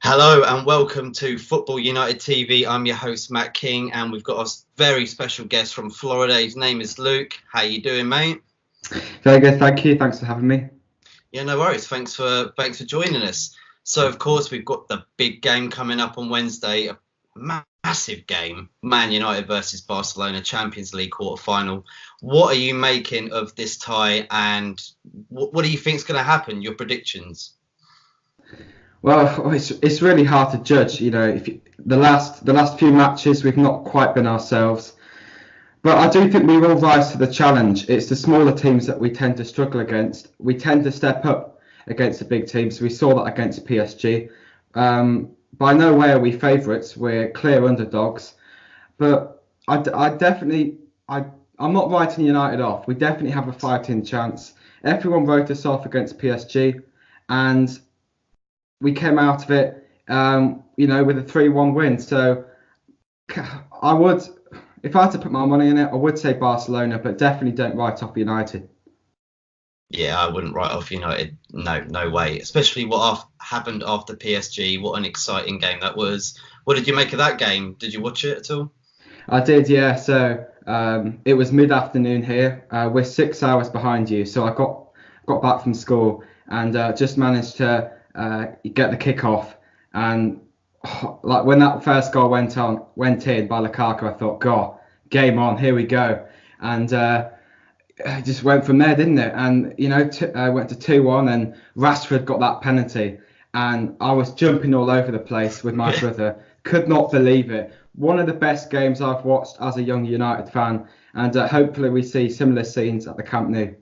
Hello and welcome to Football United TV. I'm your host Matt King, and we've got a very special guest from Florida. His name is Luke. How you doing, mate? Very good, thank you. Thanks for having me. Yeah, no worries. Thanks for joining us. So, of course, we've got the big game coming up on Wednesday. A massive game, Man United versus Barcelona, Champions League quarter-final. What are you making of this tie, and what do you think is going to happen? Your predictions? Well, it's really hard to judge. The last few matches we've not quite been ourselves, but I do think we will rise to the challenge. It's the smaller teams that we tend to struggle against. We tend to step up against the big teams. We saw that against PSG. By no way are we favourites. We're clear underdogs, but I definitely I'm not writing United off. We definitely have a fighting chance. Everyone wrote us off against PSG, and we came out of it, with a 3-1 win. So I would, if I had to put my money in it, I would say Barcelona, but definitely don't write off United. Yeah, I wouldn't write off United. No, no way. Especially happened after PSG. What an exciting game that was. What did you make of that game? Did you watch it at all? I did, yeah. So it was mid-afternoon here. We're 6 hours behind you, so I got back from school and just managed to get the kick off. And like when that first goal went in by Lukaku, I thought, God, game on, here we go. And it just went from there, didn't it? And went to 2-1, and Rashford got that penalty, and I was jumping all over the place with my brother. Could not believe it. One of the best games I've watched as a young United fan, and hopefully we see similar scenes at the Camp Nou.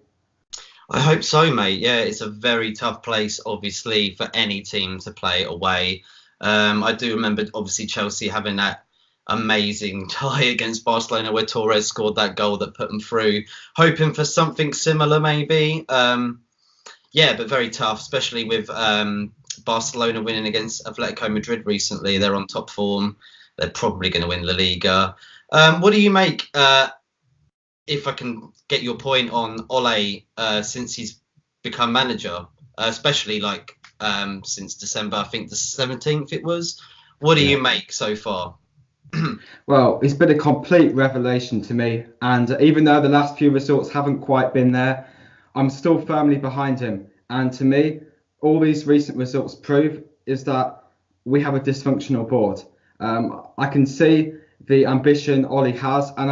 I hope so, mate. Yeah, it's a very tough place, obviously, for any team to play away. I do remember, obviously, Chelsea having that amazing tie against Barcelona where Torres scored that goal that put them through. Hoping for something similar, maybe. Yeah, but very tough, especially with Barcelona winning against Atletico Madrid recently. They're on top form. They're probably going to win La Liga. What do you make, if I can get your point on Ole since he's become manager, especially since December, I think the 17th it was. What do Yeah. you make so far? Well, it's been a complete revelation to me, and even though the last few results haven't quite been there, I'm still firmly behind him. And to me, all these recent results prove is that we have a dysfunctional board. I can see the ambition Ollie has, and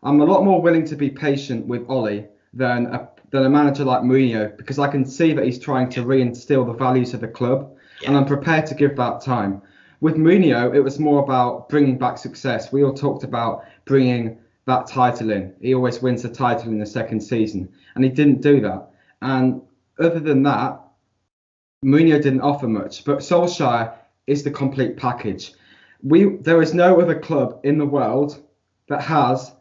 I'm a lot more willing to be patient with Ollie than a manager like Mourinho, because I can see that he's trying to reinstill the values of the club, and Yeah, I'm prepared to give that time. With Mourinho, it was more about bringing back success. We all talked about bringing that title in. He always wins the title in the second season, and he didn't do that. And other than that, Mourinho didn't offer much. But Solskjaer is the complete package. There is no other club in the world that has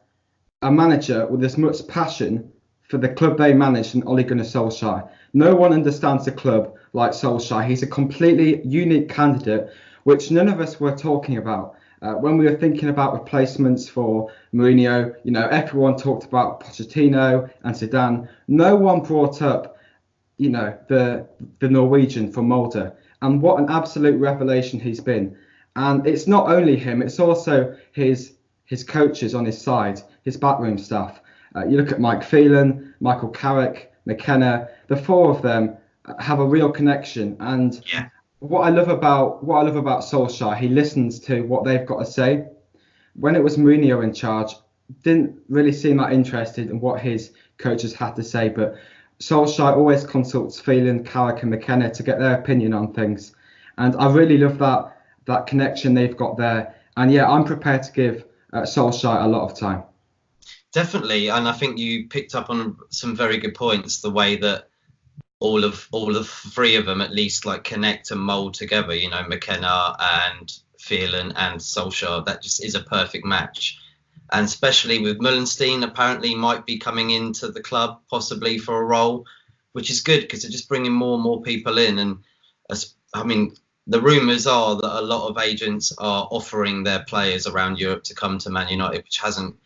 a manager with as much passion for the club they manage than Ole Gunnar Solskjaer. No one understands the club like Solskjaer. He's a completely unique candidate, which none of us were talking about. When we were thinking about replacements for Mourinho, everyone talked about Pochettino and Zidane. No one brought up, the Norwegian from Molde, and what an absolute revelation he's been. And it's not only him; it's also his coaches on his side, his backroom staff. You look at Mike Phelan, Michael Carrick, McKenna. The four of them have a real connection. And yeah. what I love about Solskjaer, he listens to what they've got to say. When it was Mourinho in charge, didn't really seem that interested in what his coaches had to say. But Solskjaer always consults Phelan, Carrick, and McKenna to get their opinion on things. And I really love that connection they've got there. And yeah, I'm prepared to give Solskjaer a lot of time. Definitely, and I think you picked up on some very good points. The way that all of three of them at least like connect and mold together. You know, McKenna and Phelan and Solskjaer. That just is a perfect match. And especially with Mullenstein, apparently might be coming into the club possibly for a role, which is good because they're just bringing more and more people in. And I mean, the rumours are that a lot of agents are offering their players around Europe to come to Man United, which hasn't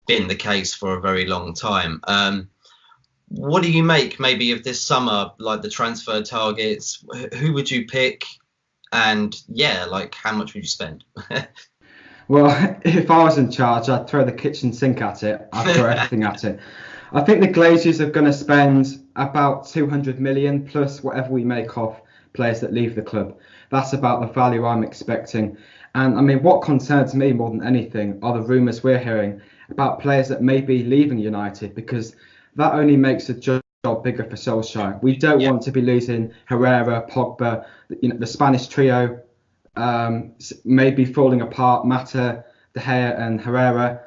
been the case for a very long time. What do you make maybe of this summer, like the transfer targets? Who would you pick? And yeah, like how much would you spend? Well, if I was in charge, I'd throw the kitchen sink at it. I'd throw everything at it. I think the Glazers are going to spend about 200 million plus whatever we make off players that leave the club. That's about the value I'm expecting. And I mean, what concerns me more than anything are the rumours we're hearing about players that may be leaving United, because that only makes the job bigger for Solskjaer. We don't Yeah, want to be losing Herrera, Pogba, the Spanish trio, maybe falling apart, Mata, De Gea and Herrera.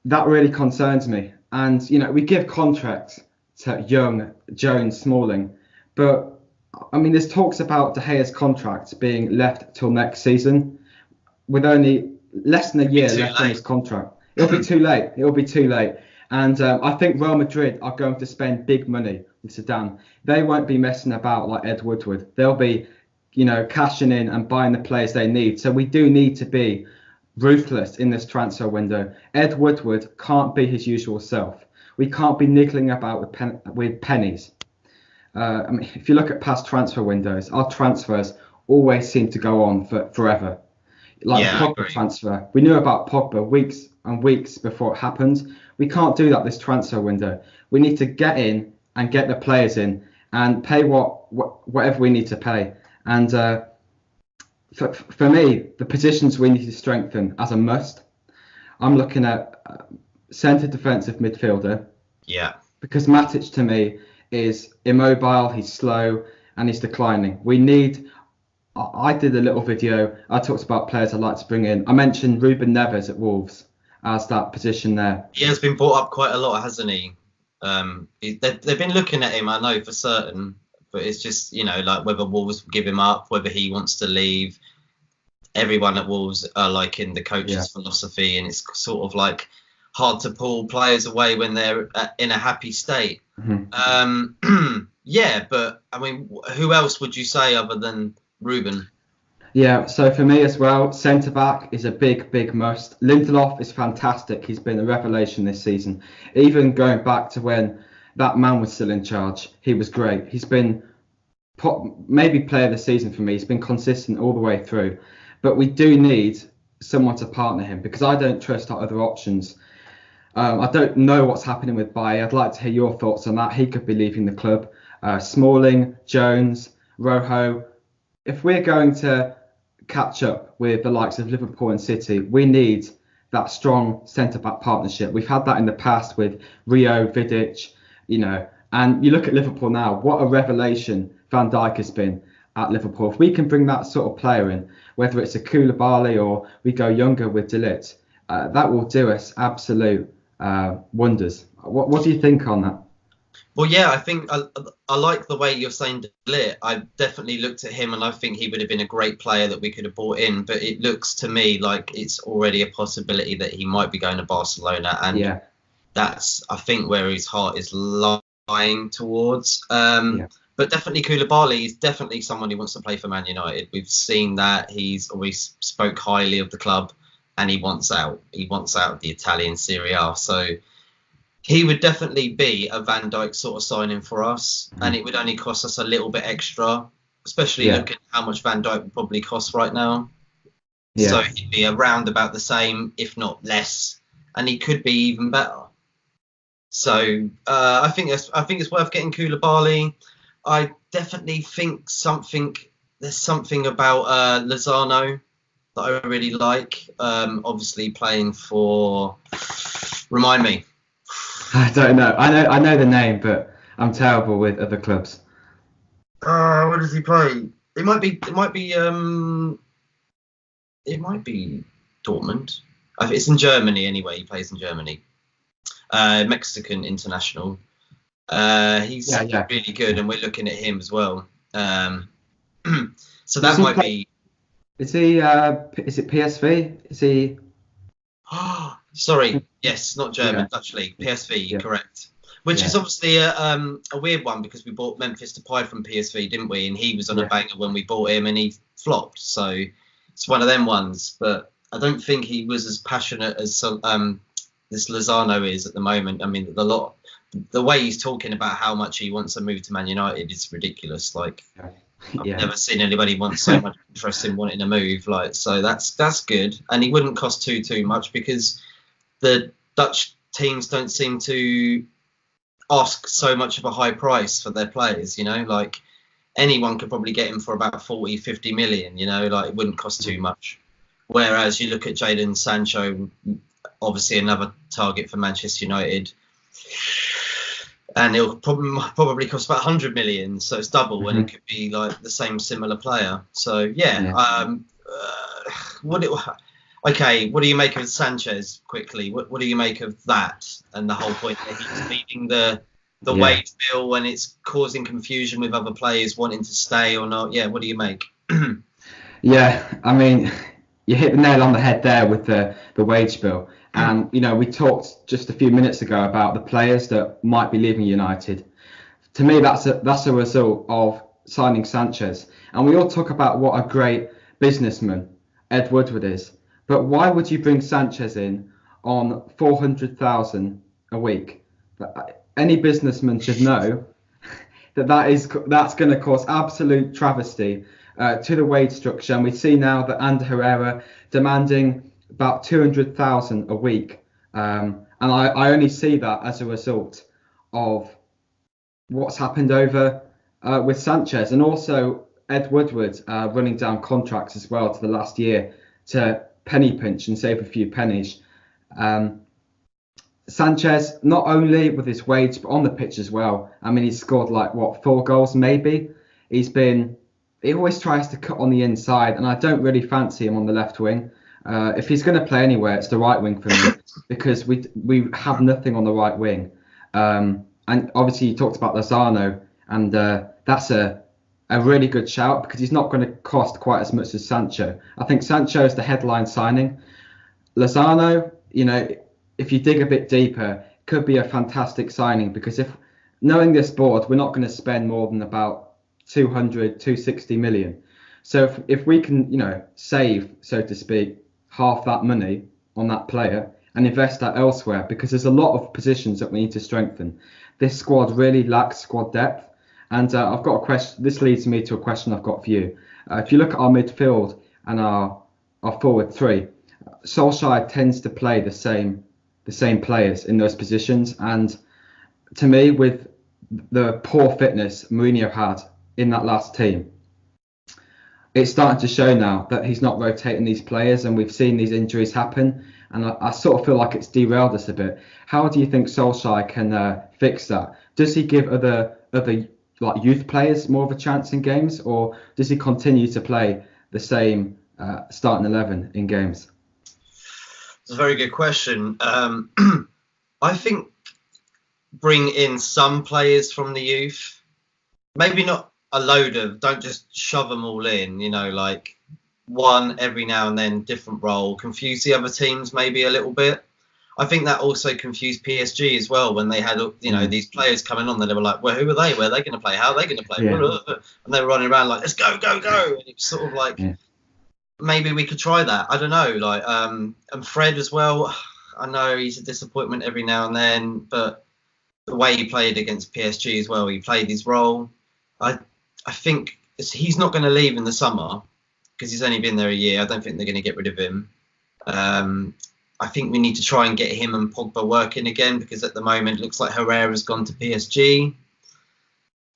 That really concerns me. And, we give contracts to Young, Jones, Smalling, but I mean, there's talks about De Gea's contract being left till next season with only less than a it'd be year too left on his late. contract. It'll be too late. It'll be too late. And I think Real Madrid are going to spend big money with Zidane. They won't be messing about like Ed Woodward. They'll be, cashing in and buying the players they need. So we do need to be ruthless in this transfer window. Ed Woodward can't be his usual self. We can't be niggling about with pennies. I mean, if you look at past transfer windows, our transfers always seem to go on for forever. Like the Yeah, I Pogba agree. transfer, we knew about Pogba weeks and weeks before it happened. We can't do that this transfer window. We need to get in and get the players in and pay whatever we need to pay. And for me, the positions we need to strengthen as a must, I'm looking at centre defensive midfielder, Yeah. because Matic to me is immobile, he's slow, and he's declining. We need. I did a little video. I talked about players I'd like to bring in. I mentioned Ruben Neves at Wolves as that position there. He has been brought up quite a lot, hasn't he? They've been looking at him, I know for certain, but it's just, like whether Wolves give him up, whether he wants to leave. Everyone at Wolves are like in the coach's philosophy, and it's sort of like hard to pull players away when they're in a happy state. Yeah, but I mean, who else would you say other than Ruben? Yeah, so for me as well, centre back is a big, big must. Lindelof is fantastic. He's been a revelation this season. Even going back to when that man was still in charge, he was great. He's been maybe player of the season for me. He's been consistent all the way through. But we do need someone to partner him, because I don't trust our other options. I don't know what's happening with Baye. I'd like to hear your thoughts on that. He could be leaving the club. Smalling, Jones, Rojo. If we're going to catch up with the likes of Liverpool and City, we need that strong centre-back partnership. We've had that in the past with Rio, Vidic, and you look at Liverpool now, what a revelation Van Dijk has been at Liverpool. If we can bring that sort of player in, whether it's a Koulibaly or we go younger with De Ligt, that will do us absolute wonders. What do you think on that? Well, yeah, I think I like the way you're saying De Ligt. I definitely looked at him and I think he would have been a great player that we could have brought in. But it looks to me like it's already a possibility that he might be going to Barcelona. And that's, I think, where his heart is lying towards. But definitely Koulibaly is definitely someone who wants to play for Man United. We've seen that. He's always spoke highly of the club and he wants out. He wants out of the Italian Serie A. So he would definitely be a Van Dijk sort of signing for us, and it would only cost us a little bit extra, especially looking at how much Van Dijk would probably cost right now. Yeah. So he'd be around about the same, if not less, and he could be even better. So I think it's worth getting Koulibaly. I definitely think there's something about Lozano that I really like. Obviously playing for, remind me. I don't know. I know the name, but I'm terrible with other clubs. Where does he play? It might be Dortmund. I think it's in Germany anyway. He plays in Germany. Mexican international. He's really good, and we're looking at him as well. So that might be. Is he? Is it PSV? Is he? Sorry, yes, not German, Dutch league, PSV, correct. Which is obviously a weird one because we bought Memphis Depay from PSV, didn't we? And he was on a banger when we bought him, and he flopped. So it's one of them ones. But I don't think he was as passionate as this Lozano is at the moment. I mean, the way he's talking about how much he wants to move to Man United is ridiculous. Like, I've Yeah. never seen anybody want so much interest in wanting to move. Like, so that's good, and he wouldn't cost too much because the Dutch teams don't seem to ask so much of a high price for their players. You know, like anyone could probably get him for about 40, 50 million. You know, like it wouldn't cost too much. Whereas you look at Jadon Sancho, obviously another target for Manchester United, and it'll probably cost about 100 million, so it's double, and it could be like the same similar player. So yeah. What do you make of Sanchez quickly? What do you make of that and the whole point that he's leading the wage bill when it's causing confusion with other players wanting to stay or not? Yeah, what do you make? Yeah, I mean, you hit the nail on the head there with the wage bill. And, you know, we talked just a few minutes ago about the players that might be leaving United. To me, that's a result of signing Sanchez. And we all talk about what a great businessman Ed Woodward is. But why would you bring Sanchez in on 400,000 a week? Any businessman should know that's going to cause absolute travesty to the wage structure. And we see now that Ander Herrera demanding about 200,000 a week. And I only see that as a result of what's happened over with Sanchez, and also Ed Woodward running down contracts as well to the last year to penny pinch and save a few pennies. Sanchez, not only with his wage, but on the pitch as well. I mean, he's scored 4 goals maybe. He always tries to cut on the inside, and I don't really fancy him on the left wing. If he's going to play anywhere, it's the right wing for me because we have nothing on the right wing. And obviously you talked about Lozano, and that's a really good shout because he's not going to cost quite as much as Sancho. I think Sancho is the headline signing. Lozano, you know, if you dig a bit deeper, could be a fantastic signing because if knowing this board, we're not going to spend more than about 260 million. So if we can, you know, save, so to speak, half that money on that player and invest that elsewhere, because there's a lot of positions that we need to strengthen. This squad really lacks squad depth. And I've got a question. This leads me to a question I've got for you. If you look at our midfield and our forward three, Solskjaer tends to play the same players in those positions. And to me, with the poor fitness Mourinho had in that last team, it's starting to show now that he's not rotating these players, and we've seen these injuries happen. And I sort of feel like it's derailed us a bit. How do you think Solskjaer can fix that? Does he give other like youth players more of a chance in games, or does he continue to play the same starting 11 in games? It's a very good question. I think bring in some players from the youth, maybe not a load of, don't just shove them all in, you know, like one every now and then, different role, confuse the other teams maybe a little bit. I think that also confused PSG as well when they had, you know, these players coming on. That they were like, well, who are they? Where are they going to play? How are they going to play? Yeah. And they were running around like, let's go. And it was sort of like, maybe we could try that. I don't know. Like, and Fred as well. I know he's a disappointment every now and then, but the way he played against PSG as well, he played his role. I think he's not going to leave in the summer because he's only been there a year. I don't think they're going to get rid of him. I think we need to try and get him and Pogba working again because at the moment it looks like Herrera's gone to PSG.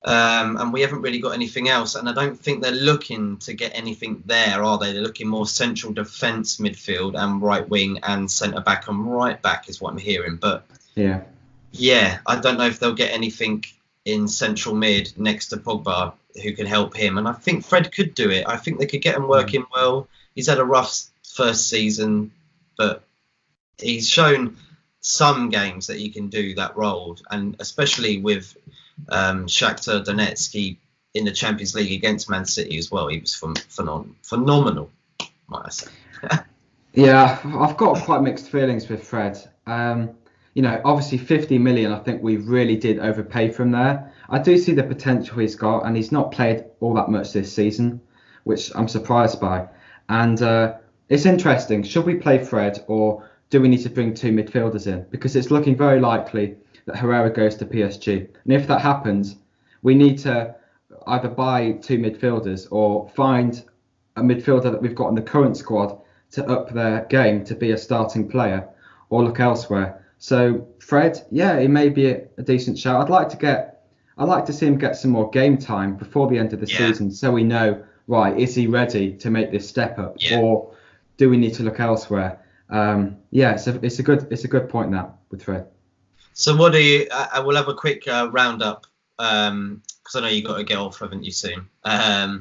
And we haven't really got anything else. And I don't think they're looking to get anything there, are they? They're looking more central defence midfield and right wing and centre back and right back is what I'm hearing. But yeah, I don't know if they'll get anything in central mid next to Pogba who can help him. And I think Fred could do it. I think they could get him working well. He's had a rough first season, but he's shown some games that he can do that role. And especially with Shakhtar Donetsk in the Champions League against Man City as well. He was phenomenal, might I say. Yeah, I've got quite mixed feelings with Fred. You know, obviously 50 million, I think we really did overpay from there. I do see the potential he's got, and he's not played all that much this season, which I'm surprised by. And it's interesting. Should we play Fred, or do we need to bring 2 midfielders in? Because it's looking very likely that Herrera goes to PSG. And if that happens, we need to, either buy 2 midfielders or find a midfielder that we've got in the current squad to up their game to be a starting player, or look elsewhere. So Fred, yeah, it may be a decent shout. I'd like to see him get some more game time before the end of the Yeah, season, so we know, right, is he ready to make this step up, yeah. or do we need to look elsewhere? Yeah, it's a good point that with Fred. So what do you? I will have a quick roundup because I know you got to get off, haven't you, soon? Yeah.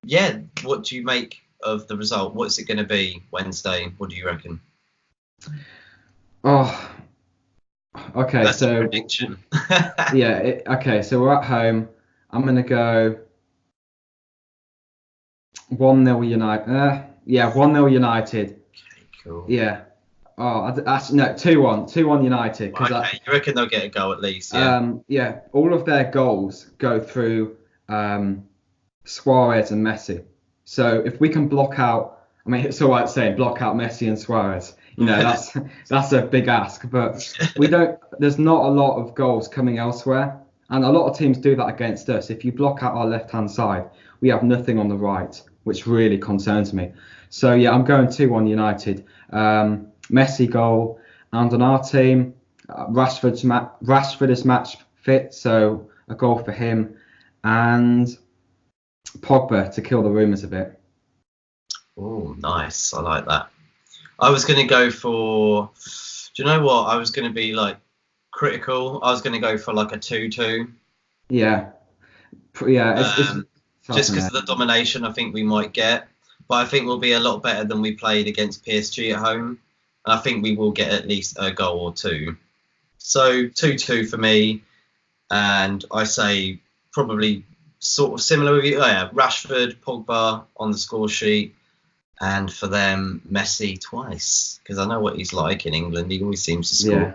Yeah. What do you make of the result? What's it going to be Wednesday? What do you reckon? Oh, okay. That's a So prediction. yeah, okay. So we're at home. I'm gonna go 1-0 United. Yeah, 1-0 United. Okay, cool. Yeah. Oh, actually, no, 2-1. 2-1 United. Okay, you reckon they'll get a goal at least? Yeah. Yeah, all of their goals go through Suarez and Messi. So if we can block out, I mean, it's all right saying block out Messi and Suarez. You know, that's a big ask, but we don't. There's not a lot of goals coming elsewhere, and a lot of teams do that against us. If you block out our left-hand side, we have nothing on the right, which really concerns me. So yeah, I'm going 2-1 United. Messi goal, and on our team, Rashford is match fit, so a goal for him, and Pogba to kill the rumours a bit. Oh, nice. I like that. I was going to go for. Do you know what? I was going to be like critical. I was going to go for like a 2-2. Yeah, yeah. Just because of the domination I think we might get, but I think we'll be a lot better than we played against PSG at home, and I think we will get at least a goal or two. So 2-2 for me, and I say probably sort of similar with you. Oh yeah, Rashford, Pogba on the score sheet, and for them Messi twice, because I know what he's like in England. He always seems to score.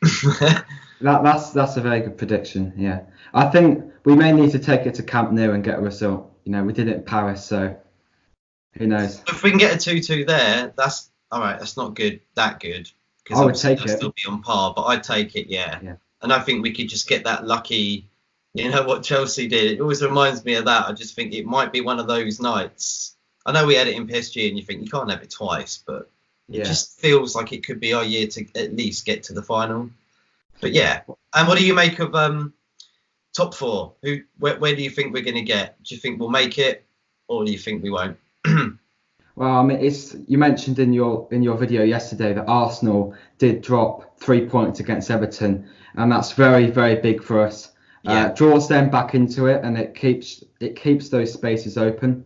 Yeah. That's a very good prediction. Yeah, I think we may need to take it to Camp Nou and get a result. You know, we did it in Paris, so who knows? If we can get a 2-2 there, that's all right. That's not good, that good, because I would obviously take they'll it. still be on par. But I'd take it, yeah. Yeah. And I think we could just get that lucky. You know what Chelsea did? It always reminds me of that. I just think it might be one of those nights. I know we had it in PSG, and you think you can't have it twice, but it just feels like it could be our year to at least get to the final. But yeah. And what do you make of top four? Where do you think we're going to get? Do you think we'll make it, or do you think we won't? Well, I mean, you mentioned in your video yesterday that Arsenal did drop 3 points against Everton, and that's very, very big for us. Yeah. Draws them back into it, and it keeps those spaces open.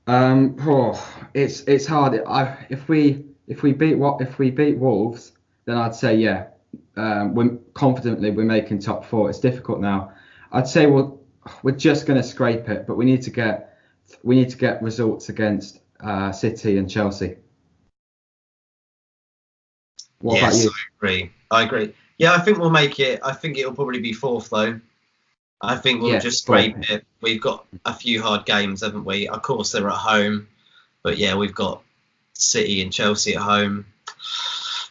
It's hard. If we beat Wolves, then I'd say yeah. We're making top four. It's difficult now. I'd say we're just going to scrape it, but we need to get results against City and Chelsea. What about you? I agree. Yeah, I think we'll make it. I think it'll probably be fourth though. I think we'll just scrape it. We've got a few hard games, haven't we? Of course they're at home, but yeah, we've got City and Chelsea at home.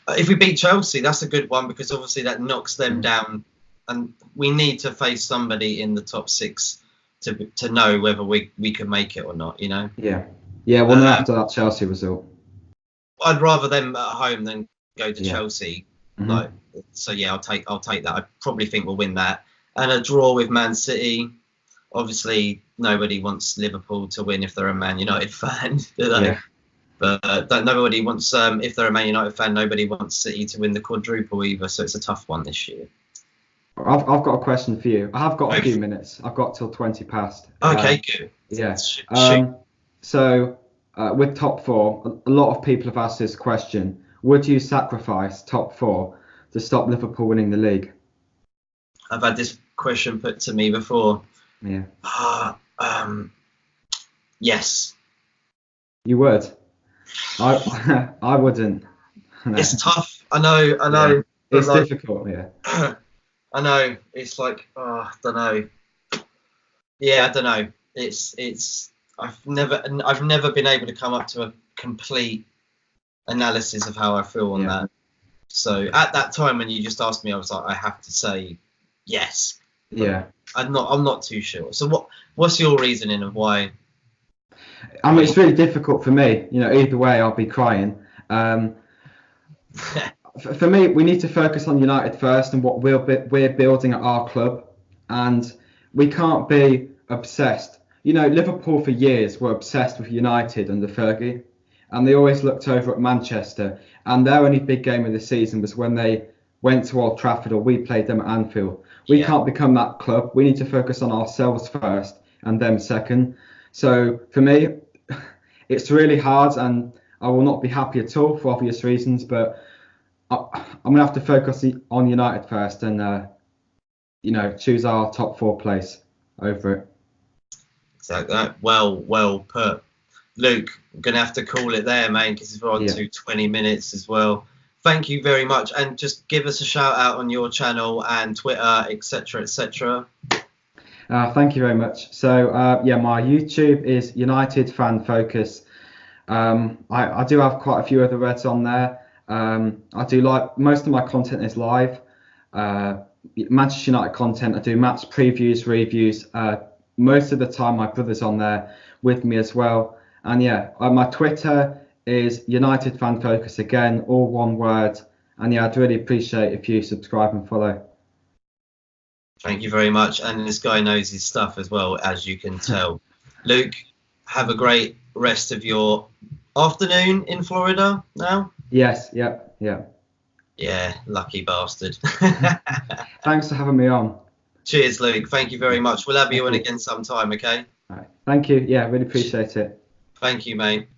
If we beat Chelsea, that's a good one, because obviously that knocks them down, and we need to face somebody in the top six to know whether we can make it or not. You know. Yeah. We'll know after that Chelsea result. I'd rather them at home than go to Chelsea. Mm-hmm. Like, so yeah, I'll take that. I probably think we'll win that, and a draw with Man City. Obviously, nobody wants Liverpool to win if they're a Man United fan, do they? Yeah. But nobody wants, if they're a Man United fan, nobody wants City to win the quadruple either. So it's a tough one this year. I've got a question for you. I have got a few minutes. I've got till 20 past. Okay, good. Yeah. So with top four, a lot of people have asked this question: would you sacrifice top four to stop Liverpool winning the league? I've had this question put to me before. Yeah. Yes. You would. I wouldn't. No. It's tough. I know. Yeah. It's difficult. Yeah. I know. It's like, I don't know. Yeah, I don't know. It's. I've never been able to come up to a complete analysis of how I feel on that. So at that time when you just asked me, I was like, I have to say Yes. Yeah. I'm not too sure. So what's your reasoning of why? I mean, it's really difficult for me. Either way, I'll be crying. For me, we need to focus on United first and what we're building at our club, and we can't be obsessed. Liverpool for years were obsessed with United under Fergie, and they always looked over at Manchester, and their only big game of the season was when they went to Old Trafford or we played them at Anfield. We Yeah. can't become that club. We need to focus on ourselves first and them second. So for me, it's really hard, and I will not be happy at all for obvious reasons, but I'm going to have to focus on United first and, choose our top 4 place over it. Exactly. Well put. Luke, I'm going to have to call it there, mate, because we're on to 20 minutes as well. Thank you very much. And just give us a shout out on your channel and Twitter, etc., etc. Thank you very much. So, my YouTube is United Fan Focus. I do have quite a few other Reds on there. I do like most of my content is live. Manchester United content. I do match previews, reviews. Most of the time, my brother's on there with me as well. And my Twitter is United Fan Focus again, all one word. And I'd really appreciate if you subscribe and follow. Thank you very much. And this guy knows his stuff as well, as you can tell. Luke, have a great rest of your afternoon in Florida now. Yes, yeah. Yeah, lucky bastard. Thanks for having me on. Cheers, Luke. Thank you very much. We'll have you on again sometime, okay? All right. Thank you. Yeah, really appreciate it. Thank you, mate.